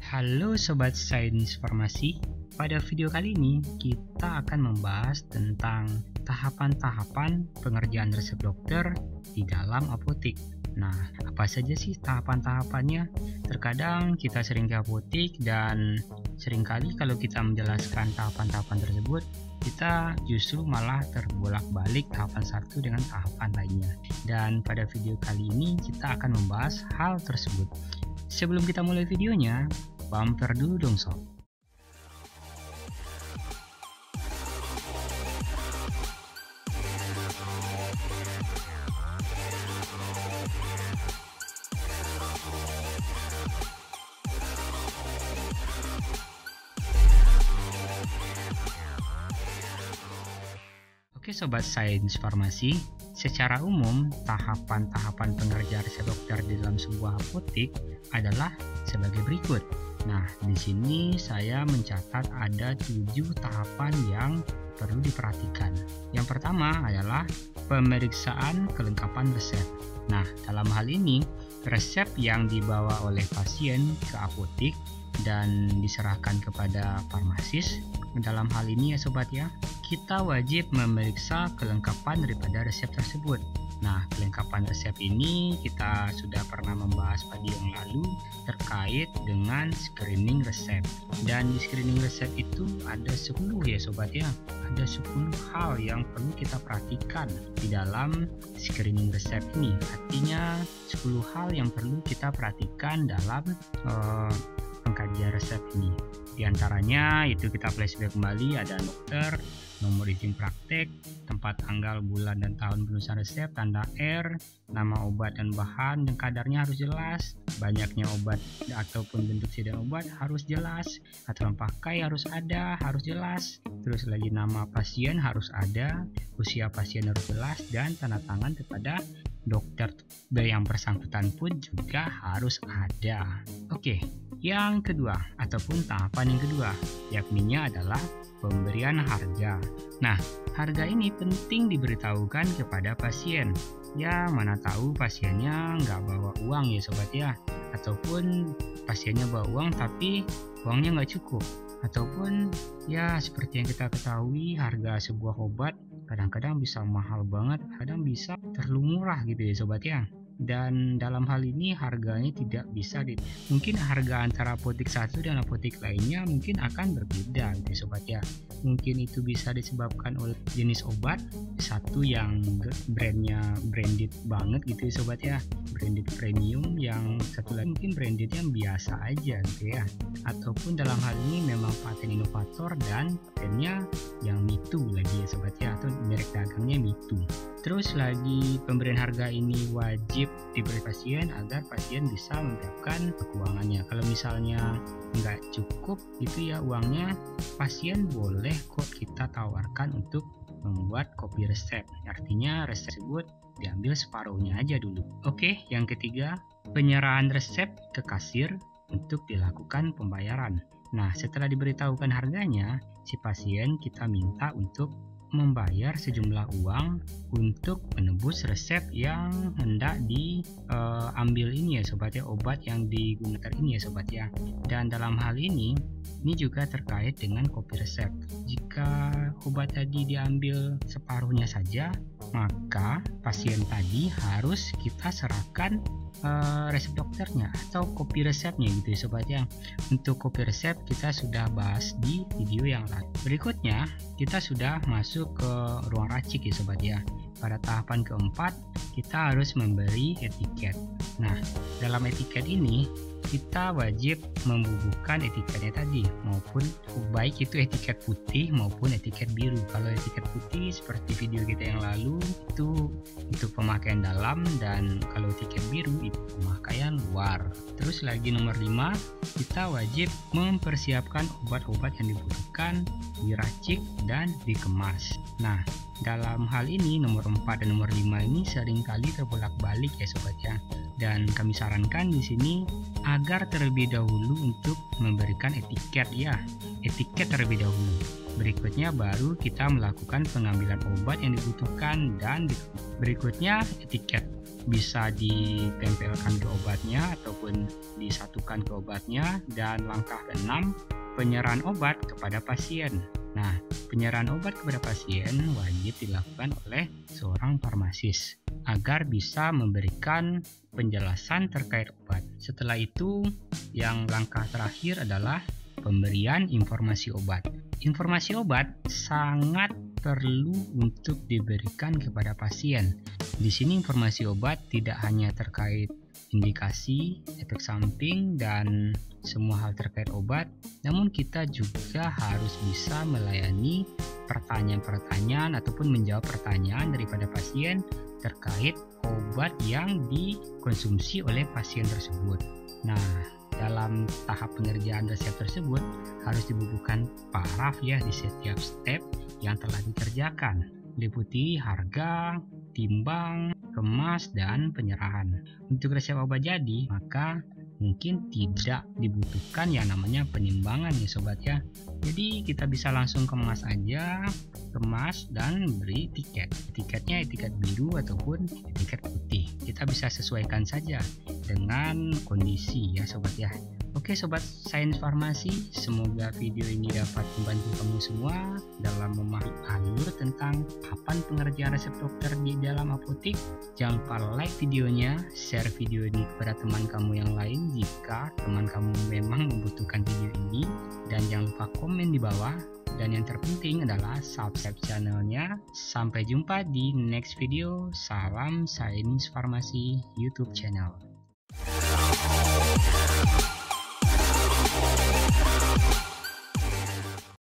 Halo Sobat Sains Farmasi, pada video kali ini kita akan membahas tentang tahapan-tahapan pengerjaan resep dokter di dalam apotek. Nah, apa saja sih tahapan-tahapannya? Terkadang kita sering ke apotek dan seringkali kalau kita menjelaskan tahapan-tahapan tersebut, kita justru malah terbolak-balik tahapan satu dengan tahapan lainnya. Dan pada video kali ini kita akan membahas hal tersebut. Sebelum kita mulai videonya, bumper dulu dong sob. Oke Sobat Sains Farmasi, secara umum tahapan-tahapan pengerjaan resep dokter di dalam sebuah apotek adalah sebagai berikut. Nah, di sini saya mencatat ada 7 tahapan yang perlu diperhatikan. Yang pertama adalah pemeriksaan kelengkapan resep. Nah, dalam hal ini resep yang dibawa oleh pasien ke apotek dan diserahkan kepada farmasis. Dalam hal ini ya sobat ya, kita wajib memeriksa kelengkapan daripada resep tersebut. Nah, kelengkapan resep ini kita sudah pernah membahas pada yang lalu terkait dengan screening resep. Dan di screening resep itu ada 10 ya sobat ya. Ada 10 hal yang perlu kita perhatikan di dalam screening resep ini. Artinya 10 hal yang perlu kita perhatikan dalam pengkajian resep ini. Di antaranya itu kita flashback kembali, ada dokter, nomor izin praktek, tempat tanggal, bulan dan tahun penulisan resep, tanda R, nama obat dan bahan dan kadarnya harus jelas, banyaknya obat ataupun bentuk sediaan obat harus jelas, aturan pakai harus ada, harus jelas, terus lagi nama pasien harus ada, usia pasien harus jelas, dan tanda tangan kepada dokter yang bersangkutan pun juga harus ada. Oke, yang kedua ataupun tahapan yang kedua yakninya adalah pemberian harga. Nah, harga ini penting diberitahukan kepada pasien. Ya, mana tahu pasiennya nggak bawa uang ya sobat ya, ataupun pasiennya bawa uang tapi uangnya nggak cukup, ataupun ya seperti yang kita ketahui harga sebuah obat kadang-kadang bisa mahal banget, kadang bisa terlalu murah gitu ya sobat ya. Dan dalam hal ini harganya tidak bisa mungkin harga antara apotek satu dan apotek lainnya mungkin akan berbeda gitu ya sobat ya. Mungkin itu bisa disebabkan oleh jenis obat, satu yang brandnya branded banget gitu ya sobat ya, branded premium, yang satu lagi mungkin branded yang biasa aja gitu ya, ataupun dalam hal ini memang paten inovator dan patennya yang mitu lagi ya sobat ya, atau merek dagangnya mitu. Terus lagi pemberian harga ini wajib diberi pasien agar pasien bisa menyiapkan keuangannya. Kalau misalnya nggak cukup gitu ya uangnya, pasien boleh kok kita tawarkan untuk membuat kopi resep. Artinya resep tersebut diambil separuhnya aja dulu. Oke, yang ketiga, penyerahan resep ke kasir untuk dilakukan pembayaran. Nah, setelah diberitahukan harganya, si pasien kita minta untuk membayar sejumlah uang untuk menebus resep yang hendak diambil ini ya sobat ya, obat yang digunakan ini ya sobat ya. Dan dalam hal ini juga terkait dengan kopi resep. Jika obat tadi diambil separuhnya saja, maka pasien tadi harus kita serahkan resep dokternya atau kopi resepnya gitu ya sobat ya. Untuk kopi resep kita sudah bahas di video yang lalu. Berikutnya kita sudah masuk ke ruang racik ya sobat ya. Pada tahapan keempat kita harus memberi etiket. Nah, dalam etiket ini kita wajib membubuhkan etiketnya tadi, maupun baik itu etiket putih maupun etiket biru. Kalau etiket putih seperti video kita yang lalu itu untuk pemakaian dalam, dan kalau etiket biru itu pemakaian luar. Terus lagi nomor 5, kita wajib mempersiapkan obat-obat yang dibutuhkan, diracik dan dikemas. Nah, dalam hal ini nomor 4 dan nomor 5 ini seringkali terbolak-balik ya sobat ya. Dan kami sarankan di sini agar terlebih dahulu untuk memberikan etiket etiket terlebih dahulu. Berikutnya baru kita melakukan pengambilan obat yang dibutuhkan, dan berikutnya etiket bisa ditempelkan ke obatnya ataupun disatukan ke obatnya. Dan langkah ke-6, penyerahan obat kepada pasien. Nah, penyerahan obat kepada pasien wajib dilakukan oleh seorang farmasis agar bisa memberikan penjelasan terkait obat. Setelah itu, yang langkah terakhir adalah pemberian informasi obat. Informasi obat sangat perlu untuk diberikan kepada pasien. Di sini informasi obat tidak hanya terkait indikasi, efek samping, dan semua hal terkait obat, namun kita juga harus bisa melayani pertanyaan-pertanyaan ataupun menjawab pertanyaan daripada pasien terkait obat yang dikonsumsi oleh pasien tersebut. Nah, dalam tahap pengerjaan resep tersebut harus dibubuhkan paraf di setiap step yang telah dikerjakan, meliputi harga, timbang, kemas, dan penyerahan. Untuk resep obat jadi, maka mungkin tidak dibutuhkan yang namanya penimbangan sobat ya. Jadi kita bisa langsung kemas aja, dan beri tiket. Tiketnya etiket biru ataupun etiket putih. Kita bisa sesuaikan saja dengan kondisi ya sobat ya. Oke sobat sains farmasi, semoga video ini dapat membantu kamu semua dalam memahami alur tentang tahapan pengerjaan resep dokter di dalam apotik. Jangan lupa like videonya, share video ini kepada teman kamu yang lain jika teman kamu memang membutuhkan video ini, dan jangan lupa komen di bawah. Dan yang terpenting adalah subscribe channelnya. Sampai jumpa di next video. Salam Sains Farmasi YouTube channel.